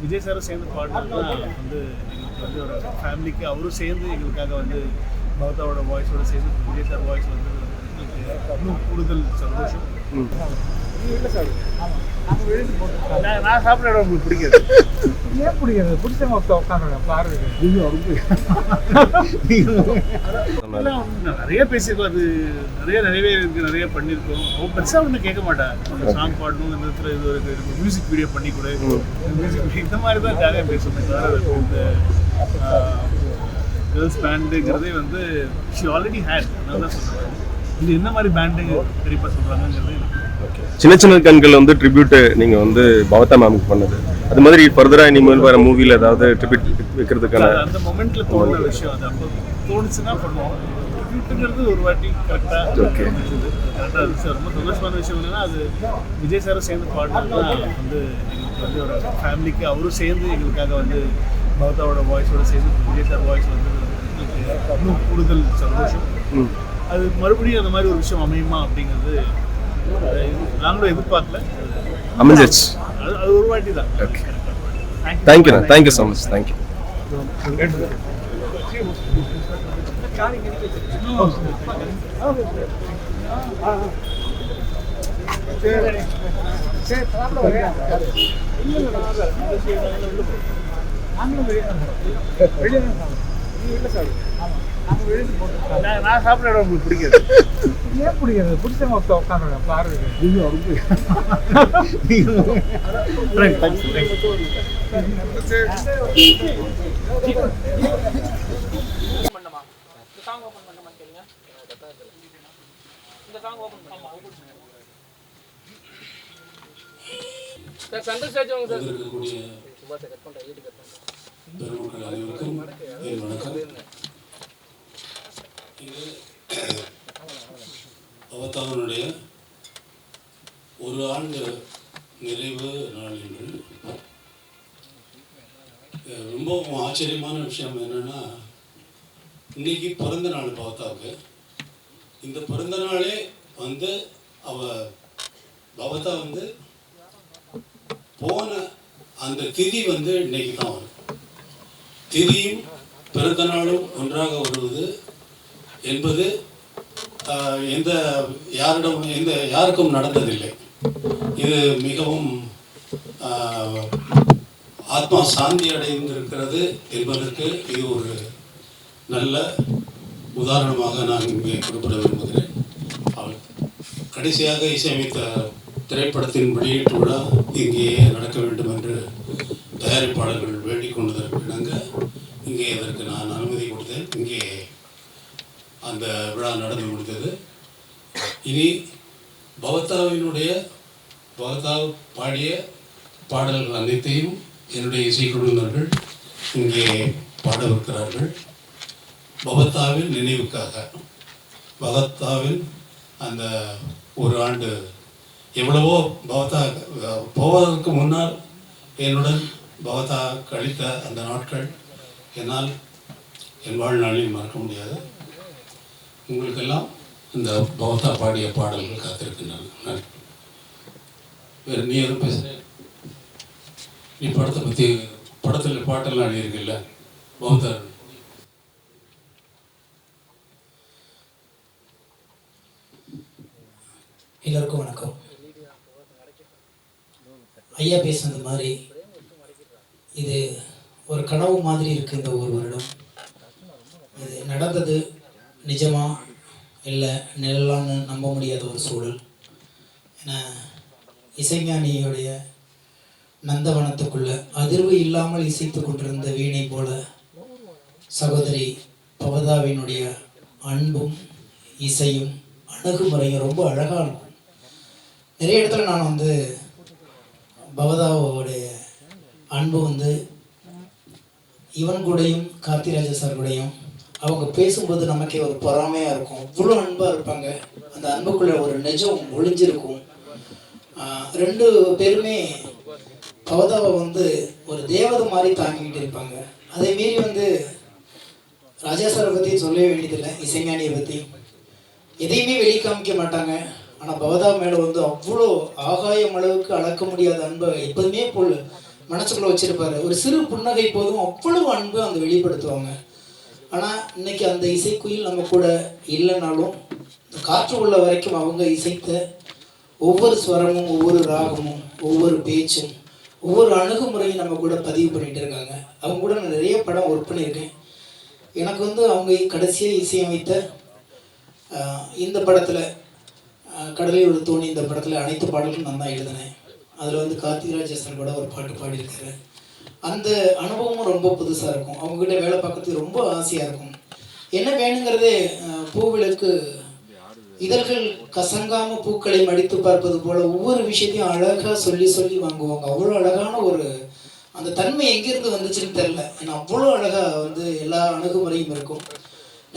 விஜய் சாரும் சேர்ந்து பாடினா வந்து எங்களுக்கு வந்து ஒரு ஃபேமிலிக்கு அவரும் சேர்ந்து எங்களுக்காக வந்து பவதாவோட வாய்ஸோட சேர்ந்து விஜய் சார் வாய்ஸ் வந்து எங்களுக்கு இன்னும் கூடுதல் சந்தோஷம். நான் சாப்பிட உங்களுக்கு பிடிக்காது. ஏன் பிடிக்காது? பிடிச்சவங்க உட்காந்து பாருங்க. நிறைய பேசியிருக்கோம், அது நிறையவே இருக்கு, நிறைய பண்ணியிருக்கோம். அவன் பெருசாக ஒன்றும் கேட்க மாட்டான். அந்த சாங் பாடணும், இந்த இடத்துல இது ஒரு மியூசிக் வீடியோ பண்ணி கூட மியூசிக் வீடியோ இந்த மாதிரி தான் ஜாலியாக பேசணும். இந்த கேர்ள்ஸ் பேண்டுங்கிறதே வந்து ஷி ஆல்ரெடி ஹேட். நான் தான் சொல்கிறேன், இது என்ன மாதிரி பேண்டு பெரியப்பா சொல்கிறாங்கிறது. சின்ன சின்ன கண்கள் வந்து ட்ரிபியூட் நீங்கள் வந்து பவதா மேமுக்கு பண்ணது, அது மாதிரி ஃபர்தராக இனிமேல் வர மூவியில் ஏதாவது ட்ரிபியூட் வைக்கிறதுக்கான அந்த மொமெண்ட்ல தோணுற விஷயம், அது அப்போ தோணுச்சுன்னா பண்ணுவோம். ட்ரிபியூட்டுங்கிறது ஒரு வாட்டி கரெக்டாக கரெக்டாக இருந்துச்சு. ரொம்ப சந்தோஷமான விஷயம் என்னன்னா, அது விஜய் சாரும் சேர்ந்து பாடினா வந்து எங்களுக்கு வந்து ஒரு ஃபேமிலிக்கு அவரும் சேர்ந்து எங்களுக்காக வந்து பவதாவோட வாய்ஸோட சேர்ந்து விஜய் சார் வாய்ஸ் வந்து எங்களுக்கு இன்னும் கூடுதல் சந்தோஷம். அது மறுபடியும் அந்த மாதிரி ஒரு விஷயம் அமையுமா அப்படிங்கிறது நாங்களும் எதிர்பார்க்கல, அமைஞ்சிருச்சு. அது ஒரு வாட்டி தான். ஓகே, தேங்க்யூண்ணா, தேங்க்யூ ஸோ மச், தேங்க்யூ. நான் சாப்பிட உங்களுக்கு பிடிக்காது. ஏன் பிடிக்காது? பிடிச்சவங்க உட்காந்து பாருங்க. பவதாவினுடைய ஒரு ஆண்டு நிறைவு நாள் என்று ரொம்ப ஆச்சரியமான விஷயம் என்னன்னா, இன்னைக்கு பிறந்த நாள் பவதாவுக்கு. இந்த பிறந்த நாளே வந்து பவதா வந்து போன அந்த திதி வந்து இன்னைக்கு தான் வரும். திதியும் பிறந்த நாளும் ஒன்றாக வருவது என்பது யாருக்கும் நடந்ததில்லை. இது மிகவும் ஆத்மா சாந்தி அடைந்திருக்கிறது என்பதற்கு இது ஒரு நல்ல உதாரணமாக நான் இங்கே குறிப்பிட விரும்புகிறேன். அவள் கடைசியாக இசையமைத்த திரைப்படத்தின் வெளியீட்டு விழா இங்கேயே நடக்க வேண்டும் என்று தயாரிப்பாளர்கள் வேண்டிக் கொண்டதற்கு இணங்க இங்கே இதற்கு நான் அனுமதி கொடுத்தேன். இங்கே அந்த விழா நடந்து முடிந்தது. இனி பவதா பாடிய பாடல்கள் அனைத்தையும் என்னுடைய இசைக்குழுவினர்கள் இங்கே பாடவிருக்கிறார்கள். பவதாவின் நினைவுக்காக, பவதாவின் அந்த ஒரு ஆண்டு எவ்வளவோ பவதா போவதற்கு முன்னால் என்னுடன் பவதா கழித்த அந்த நாட்கள் என்னால் என் வாழ்நாளில் மறக்க முடியாது. உங்களுக்கெல்லாம் இந்த பவதா பாடிய பாடல்கள் காத்திருக்கின்றன. வேறு நீ எதுவும் பேசுகிறேன்? நீ படத்தை பற்றி படத்தில் பாட்டெல்லாம் எழுதியிருக்கில்ல பவதா? எல்லாருக்கும் வணக்கம். ஐயா பேசுனது மாதிரி இது ஒரு கனவு மாதிரி இருக்குது. இந்த ஒரு வருடம் இது நடந்தது நிஜமா இல்லை நிழலான்னு நம்ப முடியாத ஒரு சூழல். ஏன்னா இசைஞானியுடைய நந்தவனத்துக்குள்ள அதிர்வு இல்லாமல் இசைத்து கொண்டிருந்த வீணை போல சகோதரி பவதாவினுடைய அன்பும் இசையும் அணுகுமுறையும் ரொம்ப அழகாக இருக்கும். நிறைய இடத்துல நான் வந்து பவதாவோடைய அன்பு வந்து இவன் கூடயும் கார்த்திராஜா சார் கூடயும் அவங்க பேசும்போது நமக்கே ஒரு பொறாமையாக இருக்கும். இவ்வளோ அன்பாக இருப்பாங்க, அந்த அன்புக்குள்ளே ஒரு நிஜம் ஒளிஞ்சிருக்கும். ரெண்டு பேருமே பவதாவை வந்து ஒரு தேவதை மாதிரி தாங்கிக்கிட்டு இருப்பாங்க. அதே மாரி வந்து ராஜா சாரை பற்றி சொல்லவே வேண்டியதில்லை. இசைஞானியை பற்றி எதையுமே வெளிக்காமிக்க மாட்டாங்க. ஆனால் பவதா மேலே வந்து அவ்வளோ ஆகாயம் அளவுக்கு அளக்க முடியாத அன்பை எப்போதுமே போல் மனசுக்குள்ளே வச்சுருப்பாரு. ஒரு சிறு புன்னகை போதும் அவ்வளவு அன்பு அந்த வெளிப்படுத்துவாங்க. ஆனால் இன்னைக்கு அந்த இசைக்குயில் நம்ம கூட இல்லைனாலும் இந்த காற்று உள்ள வரைக்கும் அவங்க இசைத்த ஒவ்வொரு ஸ்வரமும், ஒவ்வொரு ராகமும், ஒவ்வொரு பேச்சும், ஒவ்வொரு அணுகுமுறையும் நம்ம கூட பதிவு பண்ணிகிட்டு இருக்காங்க. அவங்க கூட நான் நிறைய படம் ஒர்க் பண்ணியிருக்கேன். எனக்கு வந்து அவங்க கடைசியாக இசையமைத்த இந்த படத்தில் கடலில் ஒரு தோணி, இந்த படத்தில் அனைத்து பாடல்களும் நான் தான் எழுதினேன். அதில் வந்து கார்த்திகராஜ் சார் கூட ஒரு பாட்டு பாடியிருக்காரு. அந்த அனுபவமும் ரொம்ப புதுசாக இருக்கும். அவங்ககிட்ட வேலை பார்க்கறதுக்கு ரொம்ப ஆசையாக இருக்கும். என்ன வேணுங்கிறதே பூவிளக்கு இதழ்கள் கசங்காமல் பூக்களை மடித்து பார்ப்பது போல் ஒவ்வொரு விஷயத்தையும் அழகாக சொல்லி சொல்லி வாங்குவாங்க. அவ்வளோ அழகான ஒரு அந்த தன்மை எங்கேருந்து வந்துச்சுன்னு தெரில. ஏன்னா அவ்வளோ அழகாக வந்து எல்லா அணுகுமுறையும் இருக்கும்.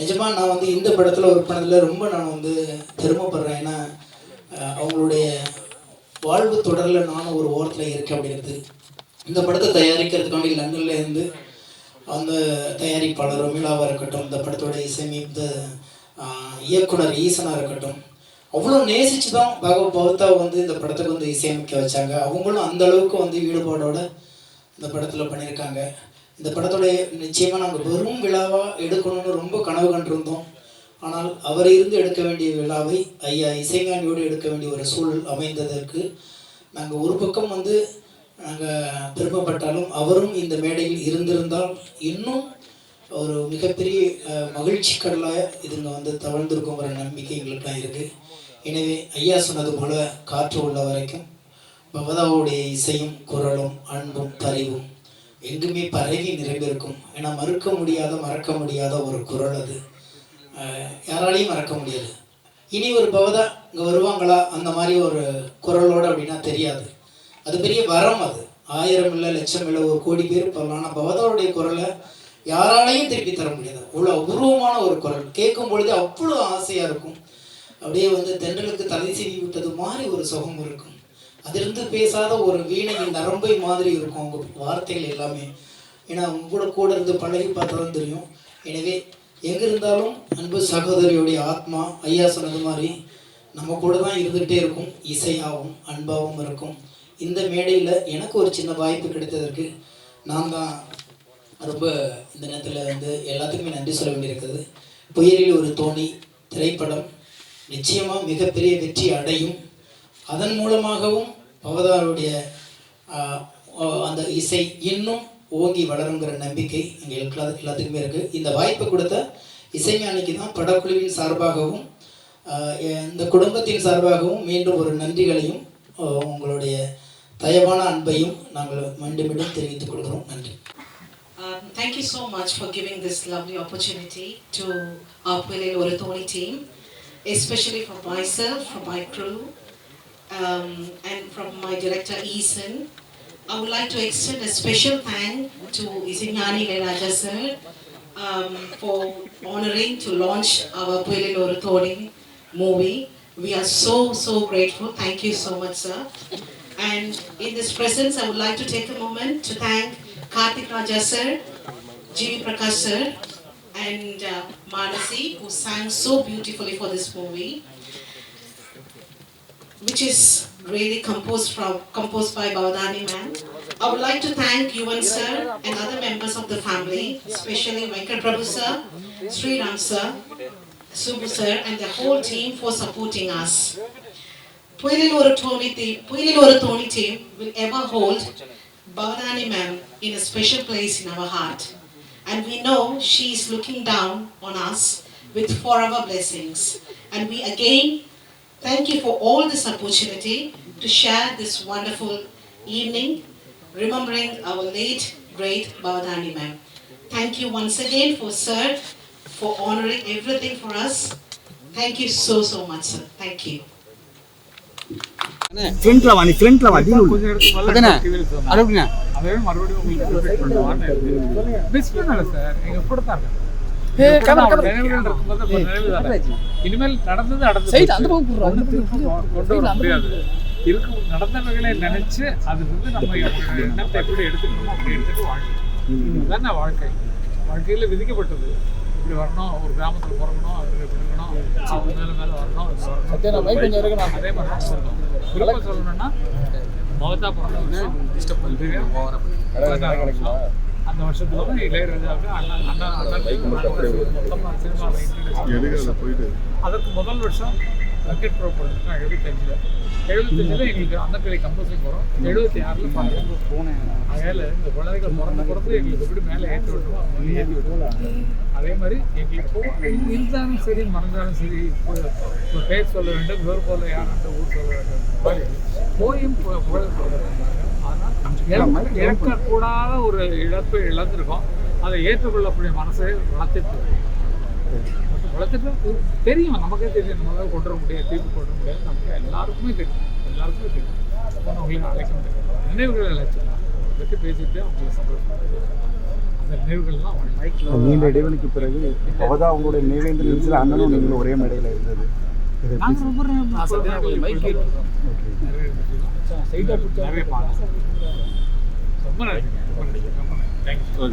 நிஜமாக நான் வந்து இந்த படத்தில் ஒர்க் பண்ணதில் ரொம்ப நான் வந்து பெருமைப்படுறேன். ஏன்னா அவங்களுடைய வாழ்வு தொடரில் நானும் ஒரு ஓரத்தில் இருக்கேன் அப்படிங்கிறது. இந்த படத்தை தயாரிக்கிறதுக்காண்டி லண்டனில் இருந்து அந்த தயாரிப்பாளர் ரொமிலாவாக இருக்கட்டும், இந்த படத்தோட இசையமைத்த இயக்குனர் ஈசனாக இருக்கட்டும், அவ்வளோ நேசித்து தான் பவதாவை வந்து இந்த படத்துக்கு வந்து இசையமைக்க வச்சாங்க. அவங்களும் அந்த அளவுக்கு வந்து ஈடுபாடோட இந்த படத்தில் பண்ணியிருக்காங்க. இந்த படத்தோடைய நிச்சயமாக நாங்கள் வெறும் விழாவாக எடுக்கணும்னு ரொம்ப கனவு கண்டிருந்தோம். ஆனால் அவர் இருந்து எடுக்க வேண்டிய விழாவை ஐயா இசைஞானியோடு எடுக்க வேண்டிய ஒரு சூழல் அமைந்ததற்கு நாங்கள் ஒரு பக்கம் வந்து நாங்கள் பெருமைப்பட்டாலும் அவரும் இந்த மேடையில் இருந்திருந்தால் இன்னும் ஒரு மிகப்பெரிய மகிழ்ச்சி கடலாக இதுங்க வந்து தவழ்ந்திருக்குங்கிற நம்பிக்கை எங்களுக்குலாம் இருக்குது. எனவே ஐயா சொன்னது போல் காற்று உள்ள வரைக்கும் பவதாவுடைய இசையும் குரலும் அன்பும் பரிவும் எங்குமே பரவி நிறைந்திருக்கும். ஏன்னா மறக்க முடியாத ஒரு குரல் அது. யாராலையும் மறக்க முடியாது. இனி ஒரு பவதா இங்கே வருவாங்களா அந்த மாதிரி ஒரு குரலோடு அப்படின்னா தெரியாது. அது பெரிய வரம். அது 1000 இல்லை, லட்சம் இல்லை, 1 கோடி பேர் போகலாம். ஆனால் பவதாவுடைய குரலை யாராலையும் திருப்பி தர முடியாது. அவ்வளோ அபூர்வமான ஒரு குரல். கேட்கும் பொழுது அவ்வளோ ஆசையாக இருக்கும். அப்படியே வந்து தென்றலுக்கு தலை சீவி விட்டது மாதிரி ஒரு சுகம் இருக்கும். அதிலிருந்து பேசாத ஒரு வீணையின் நரம்பை மாதிரி இருக்கும் அவங்க வார்த்தைகள் எல்லாமே. ஏன்னா அவங்க கூட இருந்து பழகி பார்த்தாலும் தெரியும். எனவே எங்கே இருந்தாலும் அன்பு சகோதரியுடைய ஆத்மா ஐயா சொன்னது மாதிரி நம்ம கூட தான் இருந்துகிட்டே இருக்கும். இசையாகவும் அன்பாகவும் இருக்கும். இந்த மேடையில் எனக்கு ஒரு சின்ன வாய்ப்பு கிடைத்ததற்கு நான் தான் ரொம்ப இந்த நேரத்தில் வந்து எல்லாத்துக்குமே நன்றி சொல்ல வேண்டியிருக்கிறது. புயலில் ஒரு தோணி திரைப்படம் நிச்சயமாக மிகப்பெரிய வெற்றி அடையும். அதன் மூலமாகவும் பவதாருடைய அந்த இசை இன்னும் ஓங்கி வளருங்கிற நம்பிக்கை எங்கள் எல்லாத்துக்குமே இருக்குது. இந்த வாய்ப்பு கொடுத்த இசைஞானிக்கு தான் படக்குழுவின் சார்பாகவும் இந்த குடும்பத்தின் சார்பாகவும் மீண்டும் ஒரு நன்றிகளையும் உங்களுடைய தயவான அன்பையும் நாங்கள் மீண்டும் தெரிவித்துக் கொள்கிறோம். நன்றி. Thank you so much for giving this lovely opportunity to our Puilil Oru Thoni team, especially from myself, from my crew, and from my director Eason. I would like to extend a special thank to Isinjani Leraja sir for honoring to launch our Puilil Oru Thoni movie. We are so grateful. Thank you so much, sir. And in this presence, I would like to take a moment to thank Karthik Raja sir, G.V. Prakash sir, and Manasi, who sang so beautifully for this movie, which is really composed by Bavadani man. I would like to thank Yuvan sir and other members of the family, especially Venkat Prabhu sir, Sri Ram sir, Subbu sir, and the whole team for supporting us. Puilil Oru Thoni team will ever hold Bavadani ma'am in a special place in our heart. And we know she is looking down on us with forever blessings. And we again thank you for all this opportunity to share this wonderful evening, remembering our late great Bavadani ma'am. Thank you once again for sir, for honoring everything for us. Thank you so much, sir. Thank you. ஃப்ரண்ட்ல வா கொஞ்சம் எடுத்து அதே மறுபடியும் உங்களுக்கு repeat பண்ணுவான்னு miss பண்ணல sir. எங்க கூட தான் இனிமேல் நடந்தது கொண்டு வர முடியாது. நடந்தவைகளை நினைச்சு அது வந்து நம்ம எண்ணத்தை எப்படி எடுத்துக்கணுமோ அப்படி எடுத்துட்டு வாழ்க்கை இதுதான் நான் வாழ்க்கையில் விதிக்கப்பட்டது. இப்படி வரணும், ஒரு கிராமத்தில் பிறக்கணும், அது எப்படி இருக்கணும், அவங்க மேலே வரணும், அதே மாதிரி தான் சொல்லணும். குறிப்பாக சொல்லணும்னா பவதா பிறந்த வருஷம் அந்த வருஷத்துல தான் இளையராஜாவுக்கு மொத்தமாக சினிமாவில் இன்ட்ரடியூஸ். அதற்கு முதல் வருஷம் வெங்கட் பிரபு படத்துக்கு 75 எங்களுக்கு அந்த பேரை கம்போசிங் போகிறோம். 76 போனேன். அதனால் இந்த குழந்தைகள் பிறந்து எங்களுக்கு எப்படி மேலே ஏற்றி விட்டுருவோம், மேலே ஏற்றி விட்டுருவோம். அதே மாதிரி எங்களுக்கு இருந்தாலும் சரி மறந்தாலும் சரி இப்போ பேர் சொல்ல வேண்டும், வேறு போல யாருன்ற ஊர் சொல்ல வேண்டும் மாதிரி போயும் புகழ் சொல்கிறாங்க. ஆனால் இழக்கக்கூடாத ஒரு இழப்பை இழந்திருக்கோம். அதை ஏற்றுக்கொள்ளக்கூடிய மனசை வளர்த்துட்டு தெரியும், நமக்கே தெரியும், நம்மளால கொண்டு வர முடியாது, தீர்ப்பு கொண்டு வர முடியாது, நமக்கு எல்லாருக்குமே தெரியும். அவங்களையும் அழைக்க முடியாது. நினைவுகளை அழைச்சிடலாம், அதை பற்றி பேசிட்டு அவங்களை சந்தோஷம். அந்த நினைவுகள்லாம் நீண்ட இடைவெளிக்கு பிறகு பவதா அவங்களுடைய நினைவேந்தல் அண்ணனும் நீங்களும் ஒரே மேடையில் இருந்தது. நாங்கள் ரொம்ப நிறைய பாடம். ரொம்ப நன்றி. தேங்க்யூ.